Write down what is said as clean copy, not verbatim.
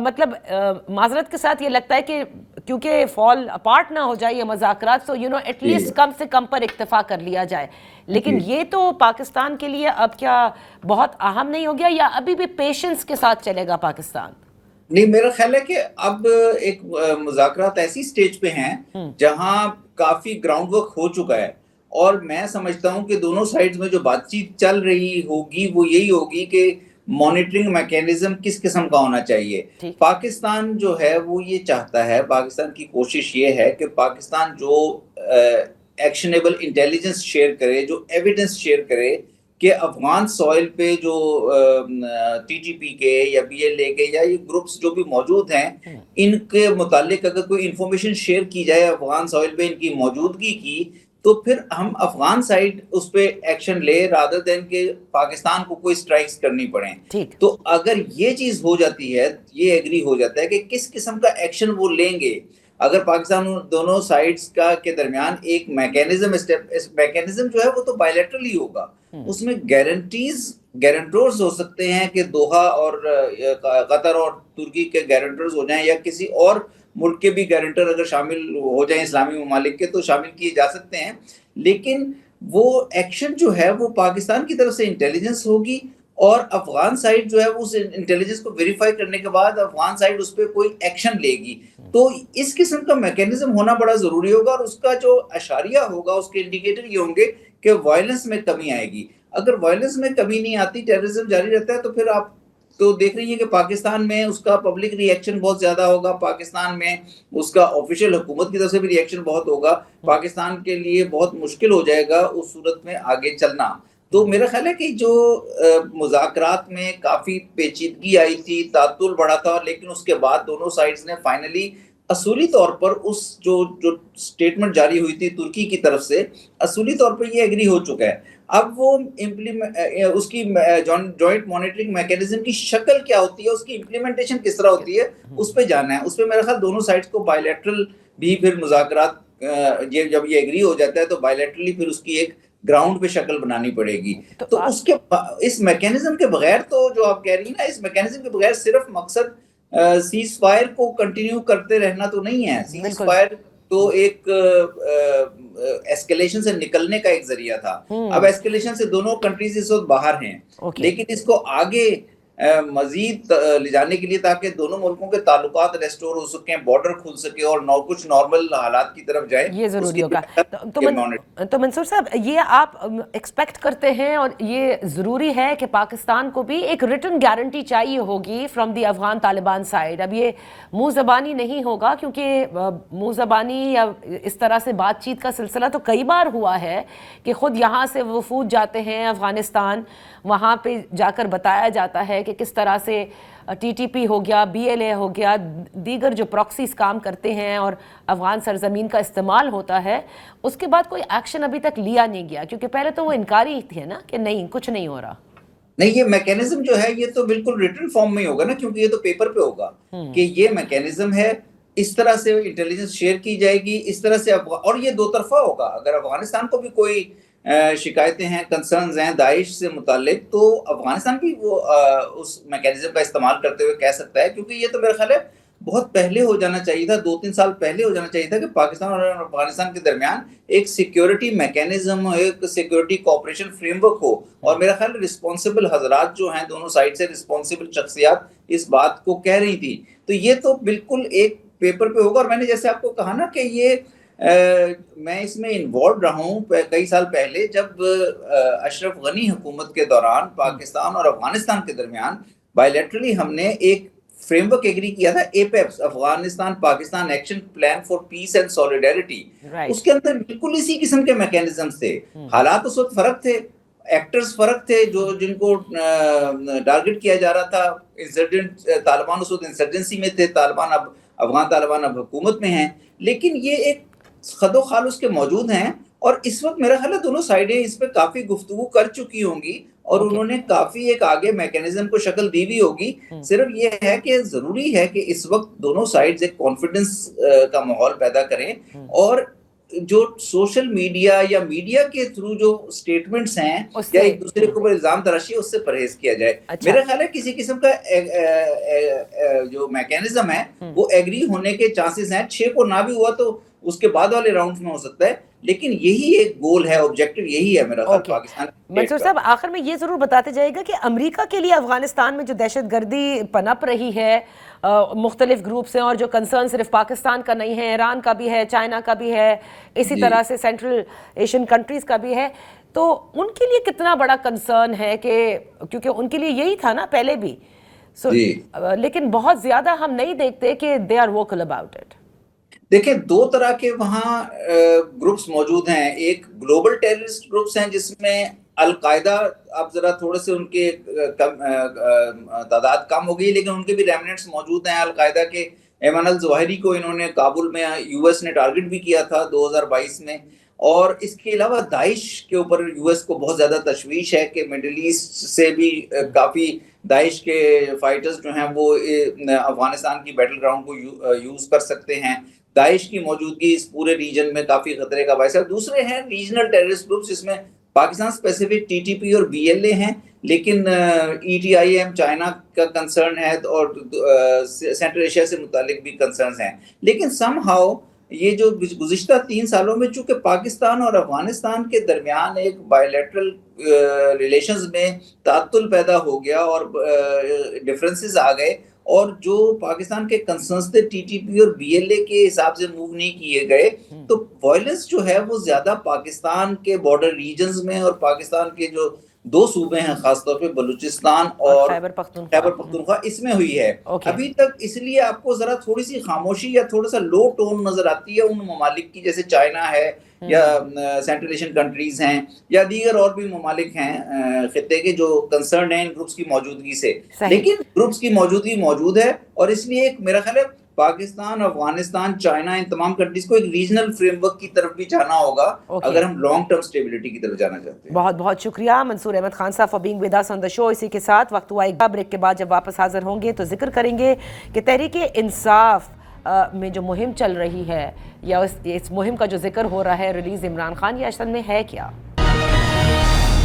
مطلب معذرت کے ساتھ یہ لگتا ہے کہ کیونکہ فال اپارٹ نہ ہو جائے یہ مذاکرات تو ایٹ لیسٹ کم سے کم پر اکتفا کر لیا جائے، لیکن یہ تو پاکستان کے لیے اب کیا بہت اہم نہیں ہو گیا یا ابھی بھی پیشنس کے ساتھ چلے گا پاکستان؟ نہیں، میرا خیال ہے کہ اب ایک مذاکرات ایسی سٹیج پہ ہیں جہاں کافی گراؤنڈ ورک ہو چکا ہے، اور میں سمجھتا ہوں کہ دونوں سائڈز میں جو بات چیت چل رہی ہوگی وہ یہی ہوگی کہ مانیٹرنگ میکینزم کس قسم کا ہونا چاہیے۔ پاکستان جو ہے وہ یہ چاہتا ہے، پاکستان کی کوشش یہ ہے کہ پاکستان جو ایکشنیبل انٹیلیجنس شیئر کرے، جو ایویڈنس شیئر کرے کہ افغان سوئل پہ جو ٹی ٹی پی کے یا بی ایل اے کے یا یہ گروپس جو بھی موجود ہیں ان کے متعلق اگر کوئی انفارمیشن شیئر کی جائے افغان سوئل پہ ان کی موجودگی کی، تو پھر ہم افغان سائڈ اس پہ ایکشن لے رادر دین کہ پاکستان کو کوئی سٹرائکس کرنی پڑیں۔ تو اگر یہ چیز ہو جاتی ہے، یہ ایگری ہو جاتا ہے کہ کس قسم کا ایکشن وہ لیں گے، اگر پاکستان دونوں سائڈز کے درمیان ایک میکینزم جو ہے وہ تو بائیلیٹرل ہی ہوگا، اس میں گارنٹرز ہو سکتے ہیں کہ دوحہ اور قطر اور ترکی کے گارنٹرز ہو جائیں یا کسی اور ملک کے بھی گارنٹر اگر شامل ہو جائیں اسلامی ممالک کے تو شامل کیے جا سکتے ہیں، لیکن وہ ایکشن جو ہے وہ پاکستان کی طرف سے انٹیلیجنس ہوگی اور افغان سائڈ جو ہے اس انٹیلیجنس کو ویریفائی کرنے کے بعد افغان سائڈ اس پہ کوئی ایکشن لے گی۔ تو اس قسم کا میکینزم ہونا بڑا ضروری ہوگا، اور اس کا جو اشاریہ ہوگا، اس کے انڈیکیٹر یہ ہوں گے کہ وائلنس میں کمی آئے گی۔ اگر وائلنس میں کمی نہیں آتی، ٹیررزم جاری رہتا ہے، تو پھر آپ تو دیکھ رہی ہیں کہ پاکستان میں اس کا پبلک ری ایکشن بہت زیادہ ہوگا، پاکستان میں اس کا آفیشیل حکومت کی طرف سے بھی ری ایکشن بہت ہوگا، پاکستان کے لیے بہت مشکل ہو جائے گا اس صورت میں آگے چلنا۔ تو میرا خیال ہے کہ جو مذاکرات میں کافی پیچیدگی آئی تھی، تعطل بڑھا تھا، لیکن اس کے بعد دونوں سائڈز نے فائنلی اصولی طور پر اس جو سٹیٹمنٹ جاری ہوئی تھی ترکی کی طرف سے، اصولی طور پر یہ ایگری ہو چکا ہے۔ اب وہ اس کی جوائنٹ مانیٹرنگ میکینزم کی شکل کیا ہوتی ہے، اس کی امپلیمنٹیشن کس طرح ہوتی ہے، اس پہ جانا ہے۔ اس پہ میرا خیال دونوں سائڈز کو بائیلیٹرل بھی پھر مذاکرات جب یہ ایگری ہو جاتا ہے تو بائیلیٹرلی پھر اس کی ایک گراؤنڈ پہ شکل بنانی پڑے گی۔ تو اس میکینزم کے بغیر تو جو آپ کہہ رہی ہیں نا، اس میکینزم کے بغیر صرف مقصد سیز فائر کو کنٹینیو کرتے رہنا تو نہیں ہے۔ سیز فائر تو ایک ایسکیلیشن سے نکلنے کا ایک ذریعہ تھا، اب ایسکیلیشن سے دونوں کنٹریز اس وقت باہر ہیں، لیکن اس کو آگے مزید لے جانے کے لیے تاکہ دونوں ملکوں کے تعلقات ریسٹور ہو سکیں، بارڈر کھل سکے اور کچھ نارمل حالات کی طرف جائیں، یہ ضروری ہوگا۔ تو منصور صاحب، یہ آپ ایکسپیکٹ کرتے ہیں اور یہ ضروری ہے کہ پاکستان کو بھی ایک ریٹن گارنٹی چاہیے ہوگی from the Afghan Taliban side? اب یہ منہ زبانی نہیں ہوگا، کیونکہ منہ زبانی یا اس طرح سے بات چیت کا سلسلہ تو کئی بار ہوا ہے کہ خود یہاں سے وفود جاتے ہیں افغانستان، وہاں پہ جا کر بتایا جاتا ہے کہ کس طرح سے ٹی ٹی پی ہو گیا، بی ایل اے ہو گیا، دیگر جو پراکسیز کام کرتے ہیں اور افغان سرزمین کا استعمال ہوتا ہے، اس کے بعد کوئی ایکشن ابھی تک لیا نہیں گیا، کیونکہ پہلے تو وہ انکاری تھے نا کہ نہیں، کچھ نہیں ہو رہا۔ نہیں، یہ میکینزم جو ہے یہ تو بالکل ریٹن فارم میں ہی ہوگا نا، کیونکہ یہ تو پیپر پہ ہوگا کہ یہ میکینزم ہے، اس طرح سے انٹیلیجنس شیئر کی جائے گی، اس طرح سے اور یہ دو طرفہ ہوگا۔ اگر افغانستان کو بھی کوئی شکایتیں ہیں، کنسرنز ہیں داعش سے متعلق، تو افغانستان بھی وہ اس میکینزم کا استعمال کرتے ہوئے کہہ سکتا ہے، کیونکہ یہ تو میرا خیال ہے بہت پہلے ہو جانا چاہیے تھا، 2-3 سال پہلے ہو جانا چاہیے تھا کہ پاکستان اور افغانستان کے درمیان ایک سیکیورٹی میکینزم، ایک سیکیورٹی کوآپریشن فریم ورک ہو، اور میرا خیال رسپانسبل حضرات جو ہیں دونوں سائڈ سے، رسپانسبل شخصیات اس بات کو کہہ رہی تھی، تو یہ تو بالکل ایک پیپر پہ ہوگا۔ اور میں نے جیسے آپ کو کہا نا کہ یہ میں اس میں انوالوڈ رہا ہوں کئی سال پہلے، جب اشرف غنی حکومت کے دوران پاکستان اور افغانستان کے درمیان بائیلیٹرلی ہم نے ایک فریم ورک ایگری کیا تھا، APAPPS, Afghanistan Pakistan action plan for peace and solidarity. اس کے اندر بالکل اسی قسم کے میکینزمز تھے، حالات اس وقت فرق تھے، ایکٹرز فرق تھے، جن کو ٹارگٹ کیا جا رہا تھا، انسرجنٹ طالبان اس وقت انسرجنسی میں تھے، افغان طالبان اب حکومت میں ہیں، لیکن یہ ایک خد و خال اس کے موجود ہیں، اور اس وقت میرا خیال ہے دونوں سائڈیں اس پہ کافی گفتگو کر چکی ہوں گی، اور انہوں نے کافی ایک آگے میکینزم کو شکل دی بھی ہوگی۔ صرف یہ ہے کہ ضروری ہے کہ اس وقت دونوں سائڈز ایک کانفیڈنس کا ماحول پیدا کریں، اور جو سوشل میڈیا یا میڈیا کے تھرو جو سٹیٹمنٹس ہیں یا ایک دوسرے کے اوپر الزام تراشی ہے اس سے پرہیز کیا جائے. میرا خیال ہے کسی قسم کا جو میکینزم ہے وہ ایگری ہونے کے چانسز ہیں. 6 کو نہ بھی ہوا تو اس کے بعد والے راؤنڈ میں ہو سکتا ہے, لیکن یہی ایک گول ہے, آبجیکٹو یہی ہے میرا خیال پاکستان. منصور صاحب آخر میں یہ ضرور بتاتے جائے گا کہ امریکہ کے لیے افغانستان میں جو دہشت گردی پنپ رہی ہے مختلف گروپس ہیں اور جو کنسرن صرف پاکستان کا نہیں ہے, ایران کا بھی ہے, چائنا کا بھی ہے, اسی طرح سے سینٹرل ایشین کنٹریز کا بھی ہے, تو ان کے لیے کتنا بڑا کنسرن ہے کہ کیونکہ ان کے لیے یہی تھا نا پہلے بھی, لیکن بہت زیادہ ہم نہیں دیکھتے کہ they are vocal about it. دیکھیں 2 طرح کے وہاں گروپس موجود ہیں. ایک گلوبل ٹیررسٹ گروپس ہیں جس میں القاعدہ, آپ ذرا تھوڑے سے ان کے تعداد کم ہو گئی لیکن ان کے بھی ریمننٹس موجود ہیں. القاعدہ کے ایمن الظواہری کو انہوں نے کابل میں یو ایس نے ٹارگٹ بھی کیا تھا 2022 میں, اور اس کے علاوہ داعش کے اوپر یو ایس کو بہت زیادہ تشویش ہے کہ مڈل ایسٹ سے بھی کافی داعش کے فائٹرز جو ہیں وہ افغانستان کی بیٹل گراؤنڈ کو یوز کر سکتے ہیں. داعش کی موجودگی اس پورے ریجن میں کافی خطرے کا باعث ہے. دوسرے ہیں ریجنل ٹیررسٹ گروپس جس میں Pakistan specific T T P اور بی ایل اے ہیں, لیکن E T I am China کا کنسرن ہے اور سینٹرل ایشیا سے متعلق بھی کنسرنز ہیں. لیکن سم ہاؤ یہ جو گزشتہ 3 سالوں میں چونکہ پاکستان اور افغانستان کے درمیان ایک بائیلیٹرل ریلیشنز میں تعطل پیدا ہو گیا اور ڈفرینسز آ گئے, اور جو پاکستان کے کنسرنز تھے ٹی ٹی پی اور بی ایل اے کے حساب سے موو نہیں کیے گئے, تو وائلنس جو ہے وہ زیادہ پاکستان کے بارڈر ریجنز میں اور پاکستان کے جو 2 صوبے ہیں خاص طور پہ بلوچستان اور خیبر پختونخوا اس میں ہوئی ہے ابھی تک. اس لیے آپ کو ذرا تھوڑی سی خاموشی یا تھوڑا سا لو ٹون نظر آتی ہے ان ممالک کی, جیسے چائنا ہے یا سینٹرل ایشین کنٹریز ہیں یا دیگر اور بھی ممالک ہیں خطے کے جو کنسرن ہیں ان گروپس کی موجودگی سے. لیکن گروپس کی موجودگی موجود ہے, اور اس لیے ایک میرا خیال ہے پاکستان, افغانستان, چائنا, ان تمام کنٹریز کو ایک ریجنل فریم ورک کی طرف بھی جانا ہوگا اگر ہم لانگ ٹرم سٹیبلٹی کی طرف جانا چاہتے ہیں. بہت بہت شکریہ منصور احمد خان صاحب فار بینگ ود اس آن دی شو. اسی کے ساتھ وقت ہوا ایک بریک کے بعد جب واپس حاضر ہوں گے تو ذکر کریں گے کہ تحریک انصاف میں جو مہم چل رہی ہے یا اس مہم کا جو ذکر ہو رہا ہے ریلیز عمران خان, یہ اصل میں ہے کیا.